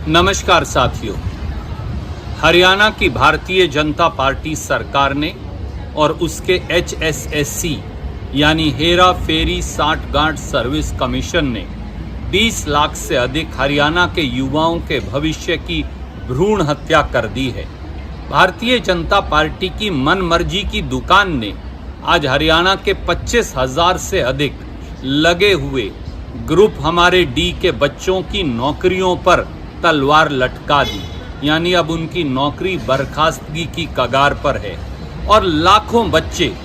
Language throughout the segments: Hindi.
नमस्कार साथियों, हरियाणा की भारतीय जनता पार्टी सरकार ने और उसके HSSC यानी हेरा फेरी साठगांठ सर्विस कमीशन ने 20 लाख से अधिक हरियाणा के युवाओं के भविष्य की भ्रूण हत्या कर दी है। भारतीय जनता पार्टी की मनमर्जी की दुकान ने आज हरियाणा के 25,000 से अधिक लगे हुए ग्रुप हमारे डी के बच्चों की नौकरियों पर तलवार लटका दी, यानी अब उनकी नौकरी बर्खास्तगी की कगार पर है। और लाखों बच्चे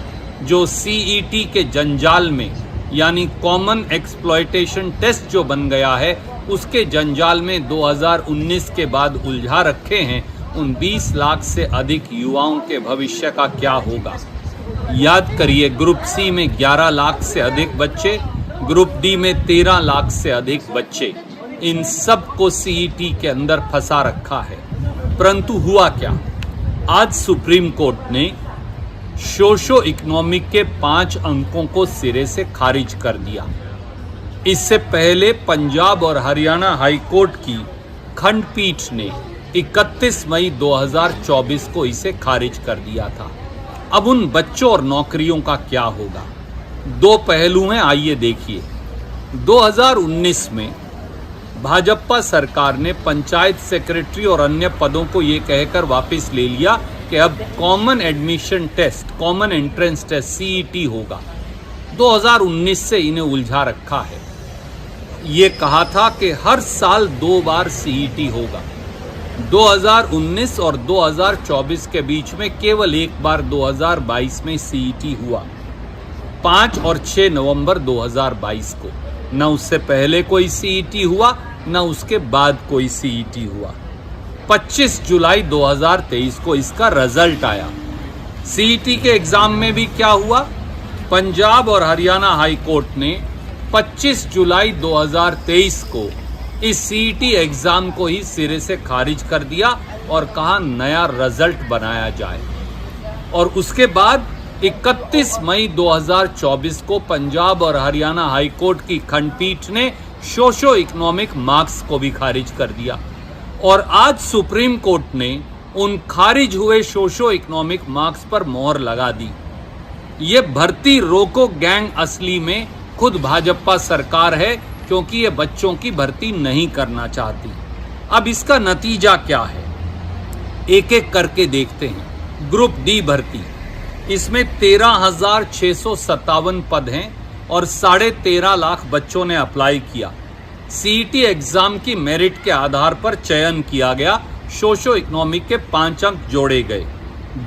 जो CET के जंजाल में यानी कॉमन एक्सप्लॉयटेशन टेस्ट जो बन गया है उसके जंजाल में 2019 के बाद उलझा रखे हैं, उन 20 लाख से अधिक युवाओं के भविष्य का क्या होगा। याद करिए, ग्रुप C में 11 लाख से अधिक बच्चे, ग्रुप D में 13 लाख से अधिक बच्चे, इन सब को CET के अंदर फंसा रखा है। परंतु हुआ क्या, आज सुप्रीम कोर्ट ने सोशो इकोनॉमिक के 5 अंकों को सिरे से खारिज कर दिया। इससे पहले पंजाब और हरियाणा हाई कोर्ट की खंडपीठ ने 31 मई 2024 को इसे खारिज कर दिया था। अब उन बच्चों और नौकरियों का क्या होगा। 2 पहलू हैं, आइए देखिए। 2019 में भाजपा सरकार ने पंचायत सेक्रेटरी और अन्य पदों को ये कहकर वापस ले लिया कि अब common admission test, common entrance test CET होगा। 2019 से इन्हें उलझा रखा है। ये कहा था कि हर साल 2 बार CET होगा। 2019 और 2024 के बीच में केवल एक बार 2022 में CET हुआ, 5 और 6 नवंबर 2022 को। न उससे पहले कोई CET हुआ, न उसके बाद कोई CET हुआ। 25 जुलाई 2023 को इसका रिजल्ट आया। CET के एग्जाम में भी क्या हुआ, पंजाब और हरियाणा हाई कोर्ट ने 25 जुलाई 2023 को इस CET एग्जाम को ही सिरे से खारिज कर दिया और कहा नया रिजल्ट बनाया जाए। और उसके बाद 31 मई 2024 को पंजाब और हरियाणा हाई कोर्ट की खंडपीठ ने सोशो इकोनॉमिक मार्क्स को भी खारिज कर दिया। और आज सुप्रीम कोर्ट ने उन खारिज हुए सोशो इकोनॉमिक मार्क्स पर मोहर लगा दी। ये भर्ती रोको गैंग असली में खुद भाजपा सरकार है, क्योंकि ये बच्चों की भर्ती नहीं करना चाहती। अब इसका नतीजा क्या है, एक एक करके देखते हैं। ग्रुप D भर्ती, इसमें 13,657 पद हैं और 13.5 लाख बच्चों ने अप्लाई किया। CET एग्जाम की मेरिट के आधार पर चयन किया गया। सोशो इकोनॉमिक के 5 अंक जोड़े गए।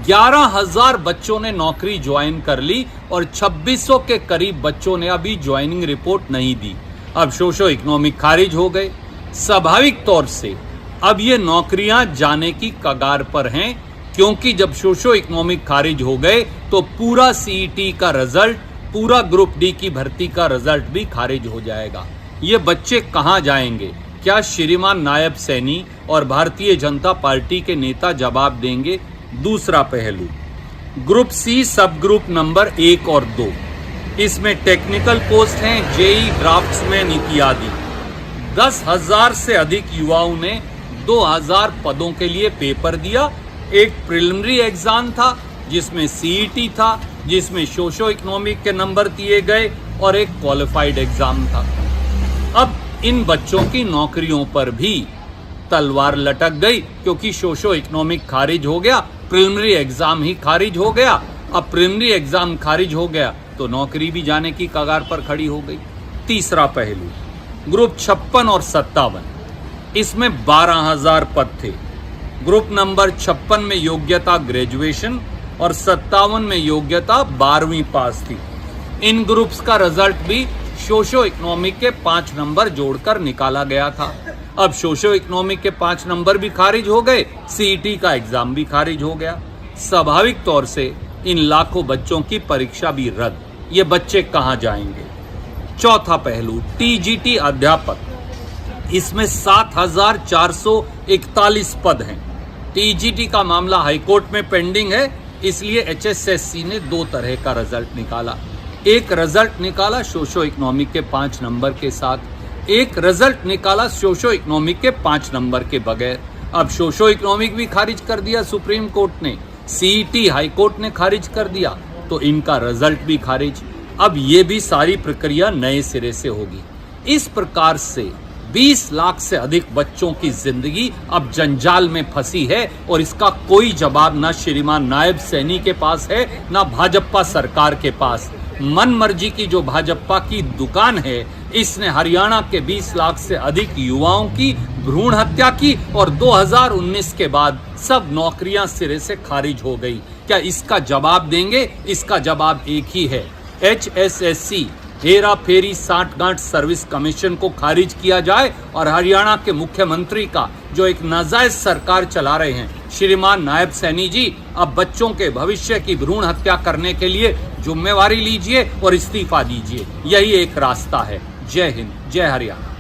11,000 बच्चों ने नौकरी ज्वाइन कर ली और 2600 के करीब बच्चों ने अभी ज्वाइनिंग रिपोर्ट नहीं दी। अब सोशो इकोनॉमिक खारिज हो गए। स्वाभाविक तौर से अब ये नौकरियां जाने की कगार पर हैं, क्योंकि जब सोशो इकोनॉमिक खारिज हो गए तो पूरा CET का रिजल्ट, पूरा ग्रुप D की भर्ती का रिजल्ट भी खारिज हो जाएगा। ये बच्चे कहां जाएंगे, क्या श्रीमान नायब सैनी और भारतीय जनता पार्टी के नेता जवाब देंगे। दूसरा पहलू, ग्रुप C सब ग्रुप नंबर 1 और 2, इसमें टेक्निकल पोस्ट हैं, JEE ड्राफ्ट्समैन इत्यादि। 10,000 से अधिक युवाओं ने 2,000 पदों के लिए पेपर दिया। एक प्रिलिमिनरी एग्जाम था जिसमें CET था, जिसमें सोशो इकोनॉमिक के नंबर दिए गए, और एक क्वालिफाइड एग्जाम था। अब इन बच्चों की नौकरियों पर भी तलवार लटक गई, क्योंकि सोशो इकोनॉमिक खारिज हो गया, प्रिलिमिनरी एग्जाम ही खारिज हो गया। अब प्रिलिमिनरी एग्जाम खारिज हो गया तो नौकरी भी जाने की कगार पर खड़ी हो गई। तीसरा पहलू, ग्रुप 56 और 57, इसमें 12,000 पद थे। ग्रुप नंबर 56 में योग्यता ग्रेजुएशन और 57 में योग्यता 12वीं पास थी। इन ग्रुप्स का रिजल्ट भी सोशो इकोनॉमिक के 5 नंबर जोड़कर निकाला गया था। अब सोशो इकोनॉमिक के 5 नंबर भी खारिज हो गए, CET का एग्जाम भी खारिज हो गया। स्वाभाविक तौर से इन लाखों बच्चों की परीक्षा भी रद्द। ये बच्चे कहां जाएंगे। चौथा पहलू, TGT अध्यापक, इसमें 7,441 पद हैं। TGT का मामला हाईकोर्ट में पेंडिंग है, इसलिए HSSC ने 2 तरह का रिजल्ट निकाला। एक रिजल्ट निकाला सोशो इकोनॉमिक के 5 नंबर के साथ, एक रिजल्ट निकाला सोशो इकोनॉमिक के 5 नंबर के बगैर। अब सोशो इकोनॉमिक भी खारिज कर दिया सुप्रीम कोर्ट ने, सीईटी हाई कोर्ट ने खारिज कर दिया, तो इनका रिजल्ट भी खारिज। अब ये भी सारी प्रक्रिया नए सिरे से होगी। इस प्रकार से 20 लाख से अधिक बच्चों की जिंदगी अब जंजाल में फंसी है और इसका कोई जवाब ना श्रीमान नायब सैनी के पास है, ना भाजपा सरकार के पास। मन मर्जी की जो भाजपा की दुकान है, इसने हरियाणा के 20 लाख से अधिक युवाओं की भ्रूण हत्या की और 2019 के बाद सब नौकरियां सिरे से खारिज हो गई। क्या इसका जवाब देंगे? इसका जवाब एक ही है, HSSC हेरा फेरी 60 सर्विस कमीशन को खारिज किया जाए और हरियाणा के मुख्यमंत्री का जो एक नाजायज सरकार चला रहे हैं श्रीमान नायब सैनी जी, अब बच्चों के भविष्य की भ्रूण हत्या करने के लिए जिम्मेवारी लीजिए और इस्तीफा दीजिए। यही एक रास्ता है। जय हिंद, जय हरियाणा।